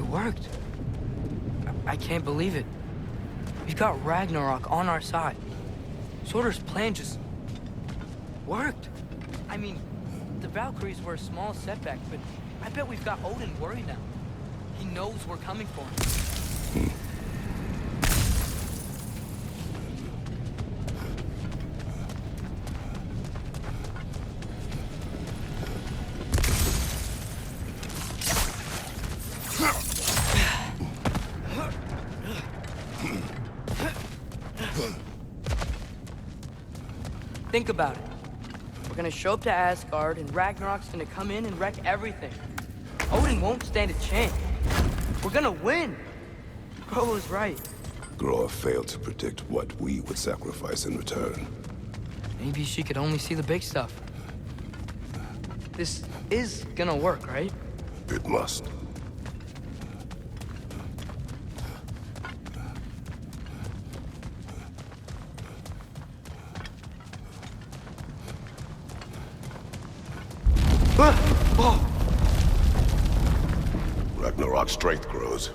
worked. I can't believe it. We've got Ragnarok on our side. Sorter's plan just worked. I mean, the Valkyries were a small setback, but I bet we've got Odin worried now. He knows we're coming for him. Think about it. We're gonna show up to Asgard, and Ragnarok's gonna come in and wreck everything. Odin won't stand a chance. We're gonna win. Groa was right. Groa failed to predict what we would sacrifice in return. Maybe she could only see the big stuff. This is gonna work, right? It must. Ragnarok's strength grows.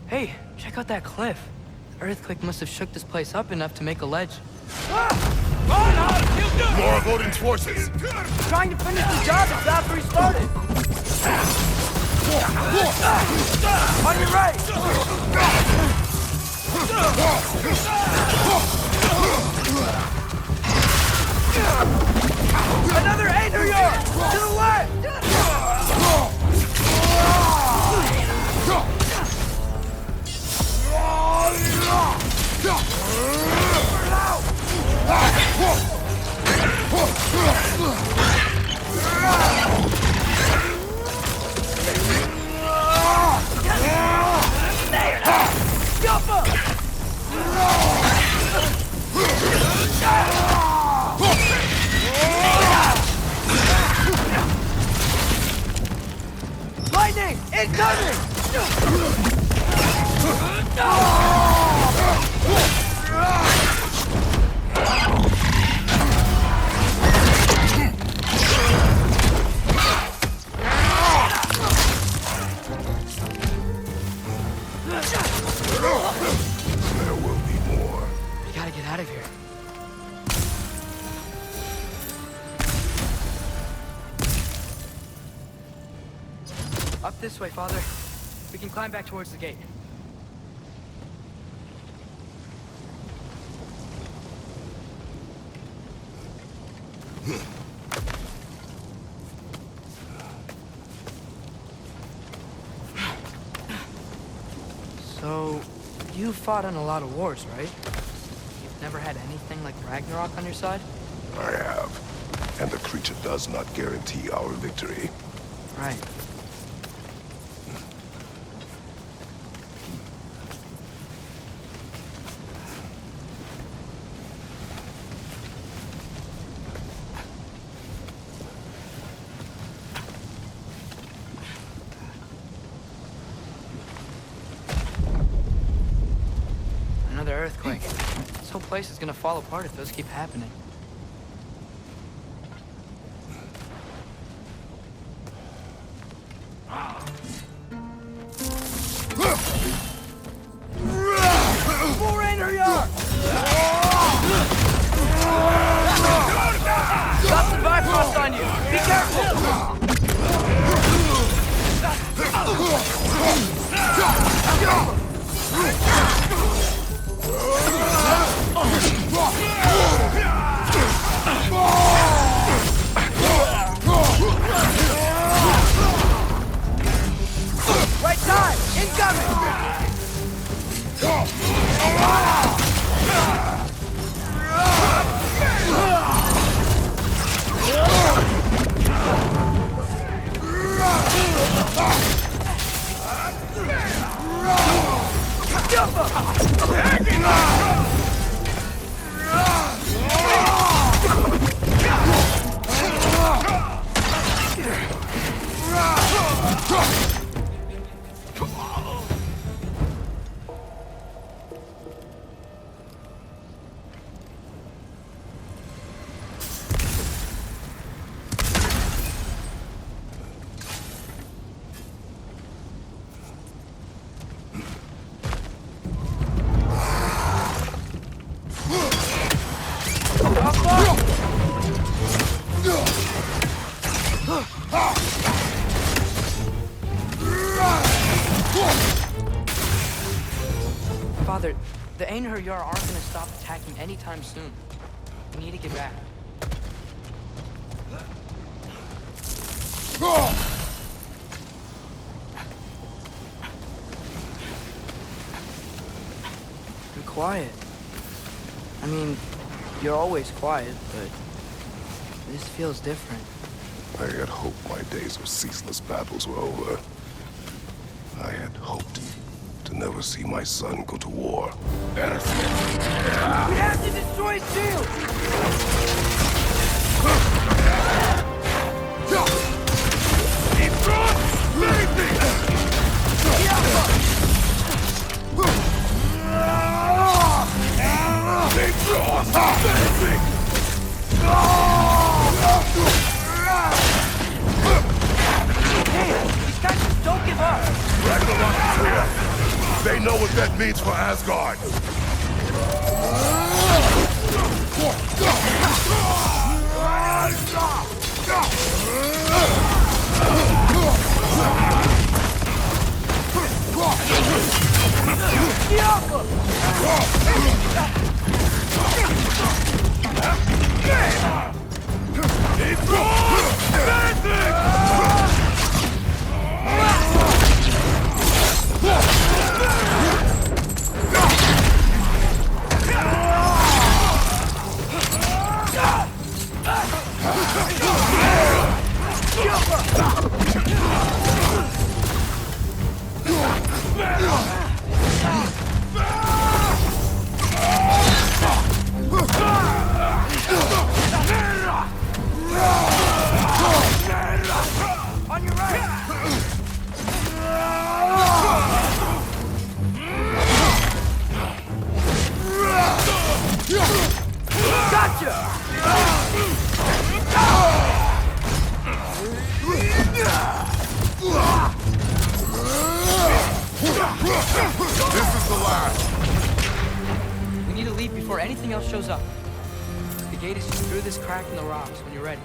Hey, check out that cliff. The earthquake must have shook this place up enough to make a ledge. More of Odin's forces! Trying to finish the job that Valkyrie started! On your right! Another Ragnarok! To the left! Lightning! Incoming! There will be more. We gotta get out of here. Up this way, Father. We can climb back towards the gate. So, you fought in a lot of wars, right? You've never had anything like Ragnarok on your side? I have. And the creature does not guarantee our victory. Right. Another earthquake. This whole place is gonna fall apart if those keep happening. More Ragnarok! Got the Bifrost on you! Be careful! The Einherjar aren't gonna stop attacking anytime soon. We need to get back. You're quiet. I mean, you're always quiet, but this feels different. I had hoped my days of ceaseless battles were over. I had hoped to never see my son go to war. We have to destroy his shield! These guys just don't give up! Ragnarok is here. They know what that means for Asgard. On your right! Gotcha! This is the last. We need to leave before anything else shows up. The gate is just through this crack in the rocks when you're ready.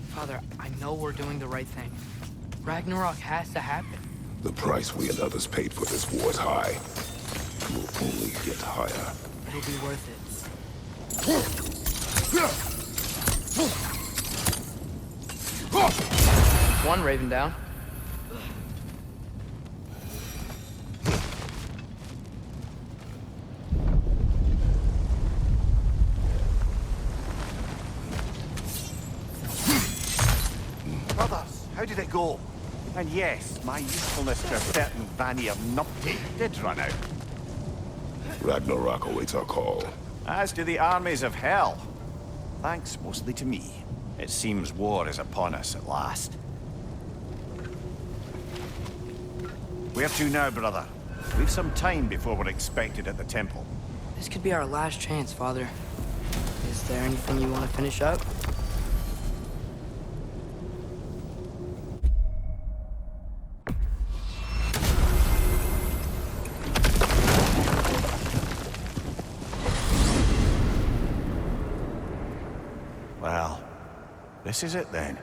Father, I know we're doing the right thing. Ragnarok has to happen. The price we and others paid for this war is high. It will only get higher. It'll be worth it. One Raven down. Brothers, how did it go? And yes, my usefulness to a certain Vanir numpty did run out. Ragnarok awaits our call. As do the armies of hell. Thanks mostly to me. It seems war is upon us at last. Where to now, brother? We've some time before we're expected at the temple. This could be our last chance, Father. Is there anything you want to finish up? Well, this is it then.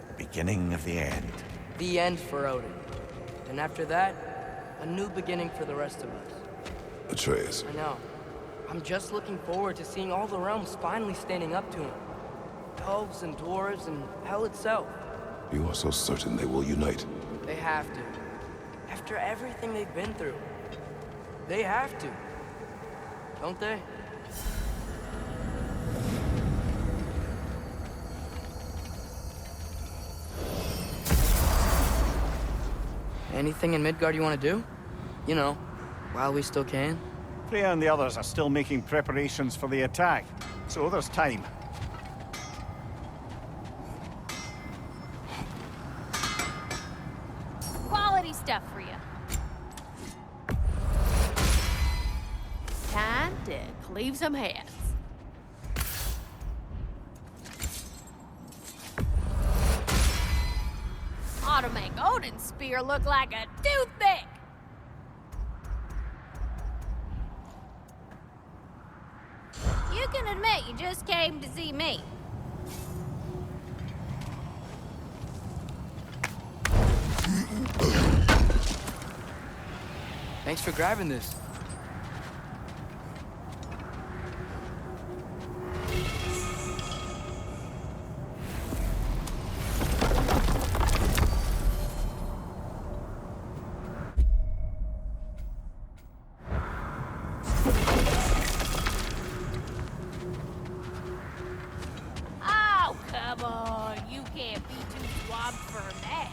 The beginning of the end. The end for Odin. And after that, a new beginning for the rest of us. Atreus, I know. I'm just looking forward to seeing all the realms finally standing up to him. Elves and dwarves and hell itself. you are so certain they will unite. They have to. After everything they've been through. They have to. Don't they? Anything in Midgard you want to do? You know, while we still can. Freya and the others are still making preparations for the attack, so there's time. Quality stuff for you. Time to cleave some heads. Ought to make Odin Odin's spear look like a toothpick? You can admit you just came to see me. Thanks for grabbing this. Oh, come on. You can't be too swamped for me.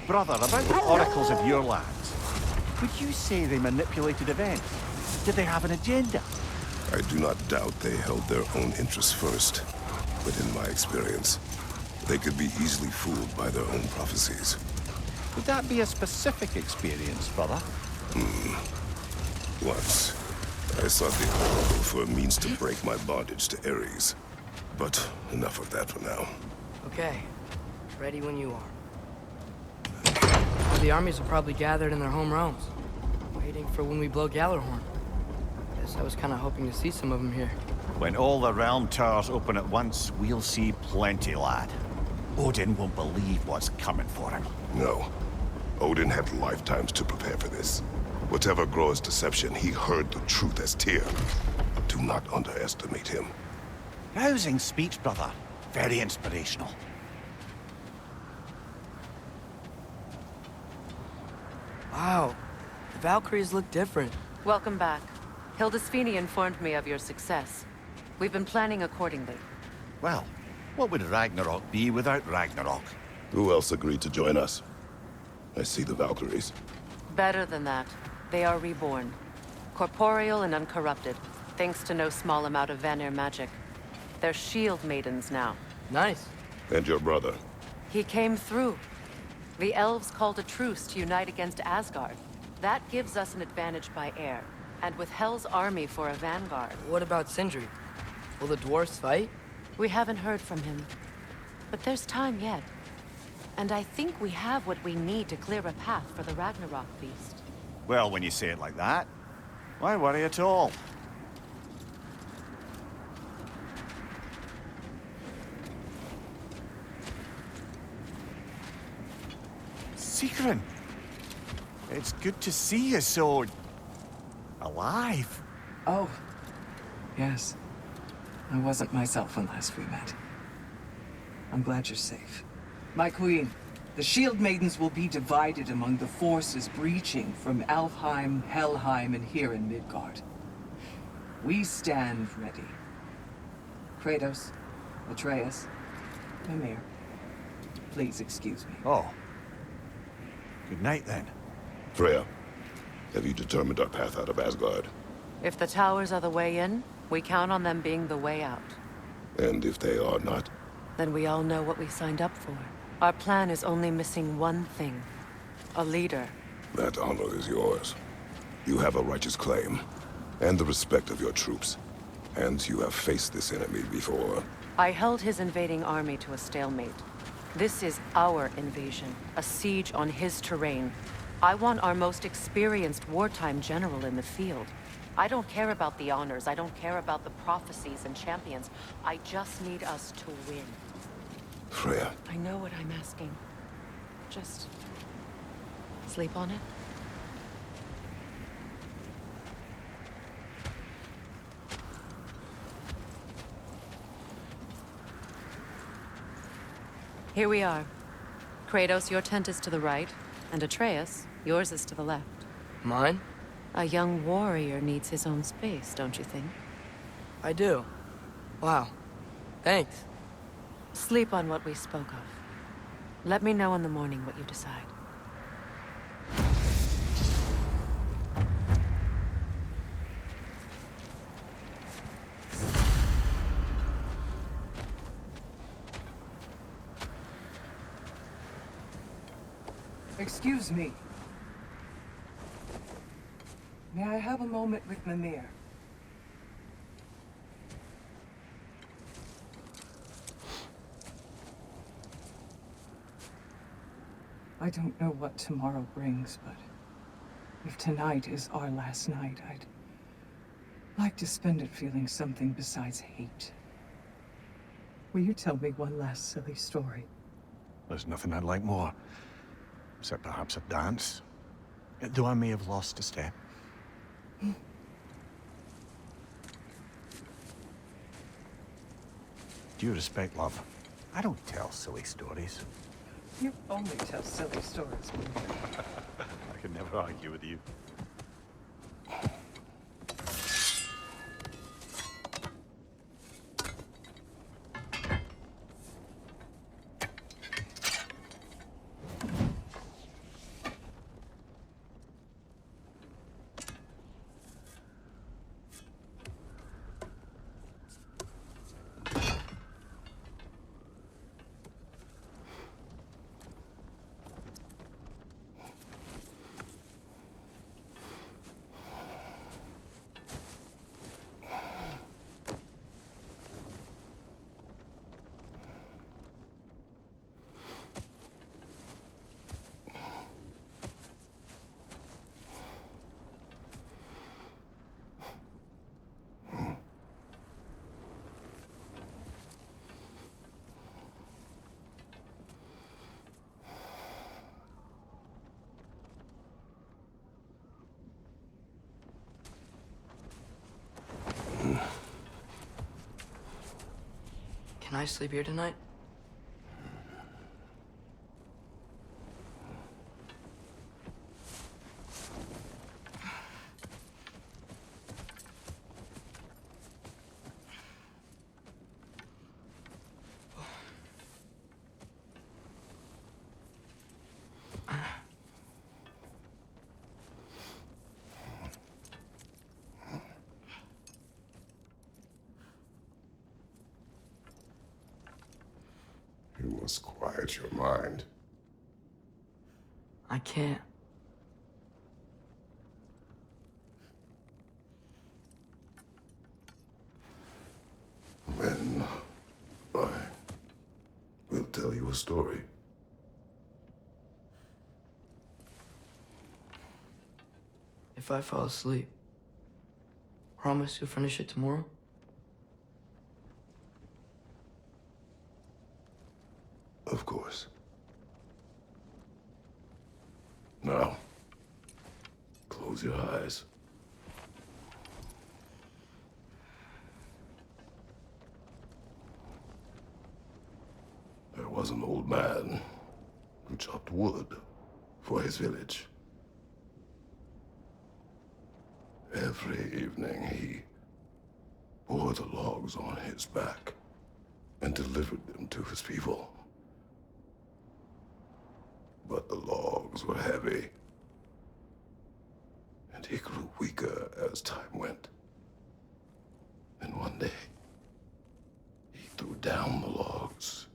Brother, about the oracles of your lands, would you say they manipulated events? Did they have an agenda? I do not doubt they held their own interests first. But in my experience, they could be easily fooled by their own prophecies. Would that be a specific experience, brother? Once, I sought the Oracle for a means to break my bondage to Ares. But enough of that for now. Okay. Ready when you are. The armies are probably gathered in their home realms, waiting for when we blow Gallarhorn. Guess I was kind of hoping to see some of them here. When all the realm towers open at once, we'll see plenty, lad. Odin won't believe what's coming for him. No. Odin had lifetimes to prepare for this. Whatever Groa's deception, he heard the truth as Tyr. Do not underestimate him. Rousing speech, brother. Very inspirational. Wow. The Valkyries look different. Welcome back. Hildisfini informed me of your success. We've been planning accordingly. Well, what would Ragnarok be without Ragnarok? Who else agreed to join us? I see the Valkyries. Better than that, they are reborn. Corporeal and uncorrupted, thanks to no small amount of Vanir magic. They're shield maidens now. Nice. And your brother. He came through. The elves called a truce to unite against Asgard. That gives us an advantage by air. And with Hel's army for a vanguard. What about Sindri? Will the dwarves fight? We haven't heard from him. But there's time yet. And I think we have what we need to clear a path for the Ragnarok feast. Well, when you say it like that, why worry at all? Sigrun! It's good to see you so... alive. Oh, yes. I wasn't myself when last we met. I'm glad you're safe. My queen, the Shield Maidens will be divided among the forces breaching from Alfheim, Helheim, and here in Midgard. We stand ready. Kratos, Atreus, Mimir, please excuse me. Oh. Good night, then. Freya, have you determined our path out of Asgard? If the towers are the way in, we count on them being the way out. And if they are not? Then we all know what we signed up for. Our plan is only missing one thing. A leader. That honor is yours. You have a righteous claim, and the respect of your troops. And you have faced this enemy before. I held his invading army to a stalemate. This is our invasion, a siege on his terrain. I want our most experienced wartime general in the field. I don't care about the honors, I don't care about the prophecies and champions. I just need us to win. Freya. I know what I'm asking. Just... sleep on it? Here we are. Kratos, your tent is to the right, and Atreus, yours is to the left. Mine? A young warrior needs his own space, don't you think? I do. Wow. Thanks. Sleep on what we spoke of. Let me know in the morning what you decide. Excuse me. May I have a moment with Mimir? I don't know what tomorrow brings, but if tonight is our last night, I'd like to spend it feeling something besides hate. Will you tell me one last silly story? There's nothing I'd like more, except perhaps a dance. Though I may have lost a step. Due respect, love, I don't tell silly stories. You only tell silly stories, Mimir. I can never argue with you. Can I sleep here tonight? You must quiet your mind. I can't. Then I will tell you a story. If I fall asleep, promise you'll finish it tomorrow? Of course. Now, close your eyes. There was an old man who chopped wood for his village. Every evening he bore the logs on his back and delivered them to his people. But the logs were heavy, and he grew weaker as time went. And one day, he threw down the logs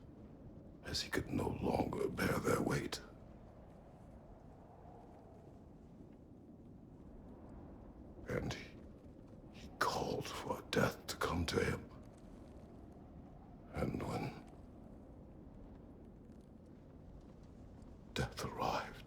as he could no longer bear their weight. And he called for death to come to him. And when death arrived,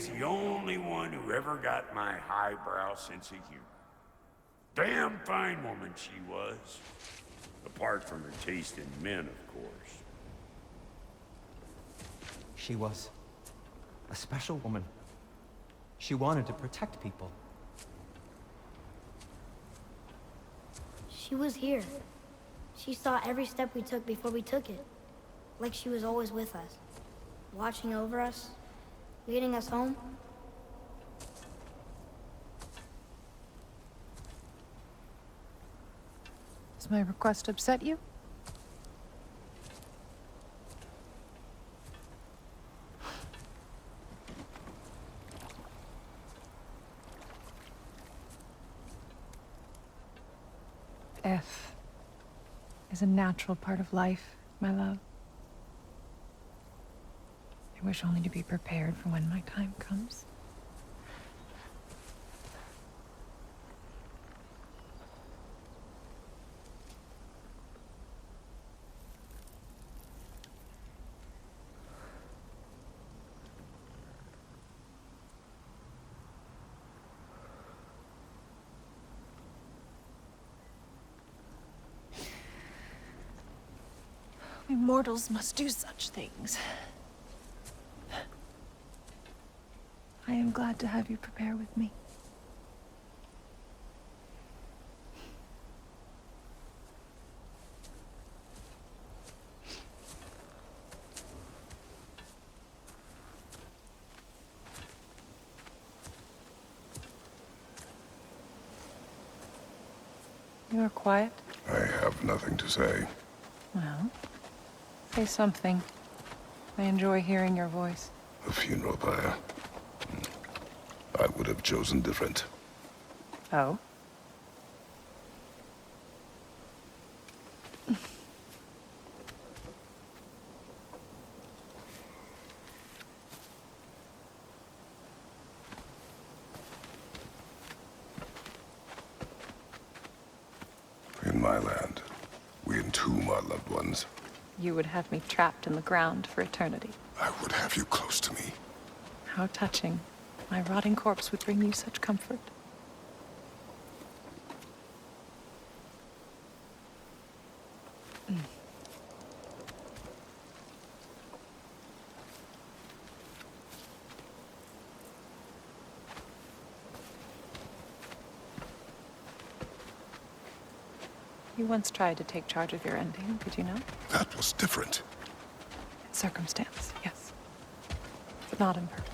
is the only one who ever got my highbrow sense of humor. Damn fine woman she was. Apart from her taste in men, of course. She was a special woman. She wanted to protect people. She was here. She saw every step we took before we took it. Like she was always with us. Watching over us. Leading us home. Does my request upset you? Death is a natural part of life, my love. I wish only to be prepared for when my time comes. We mortals must do such things. I am glad to have you prepare with me. You are quiet? I have nothing to say. Well, say something. I enjoy hearing your voice. A funeral pyre. I would have chosen different. Oh? In my land, we entomb our loved ones. You would have me trapped in the ground for eternity. I would have you close to me. How touching. My rotting corpse would bring you such comfort. You once tried to take charge of your ending, did you know? That was different. Circumstance, yes. But not on purpose.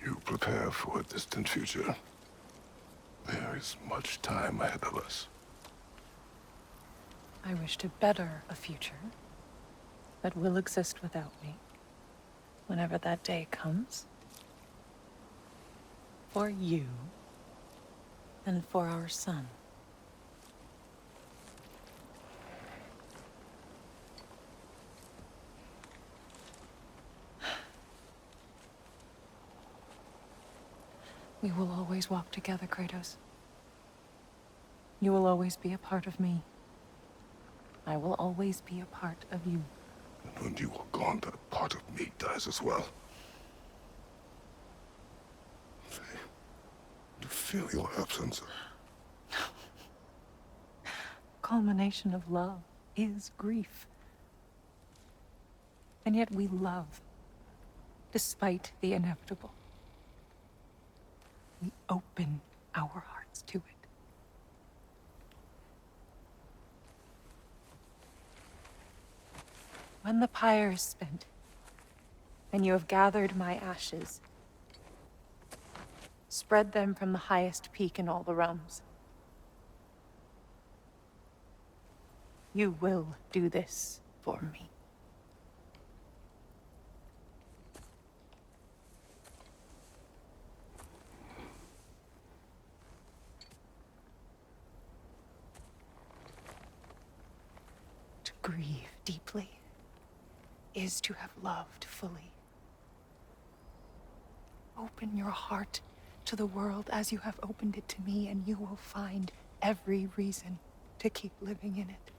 You prepare for a distant future. There is much time ahead of us. I wish to better a future that will exist without me, whenever that day comes. For you, and for our son. We will always walk together, Kratos. You will always be a part of me. I will always be a part of you. And when you are gone, that part of me dies as well. To feel your absence. Culmination of love is grief. And yet we love, despite the inevitable. We open our hearts to it. When the pyre is spent, and you have gathered my ashes, spread them from the highest peak in all the realms. You will do this for me. To grieve deeply is to have loved fully. open your heart to the world as you have opened it to me, and you will find every reason to keep living in it.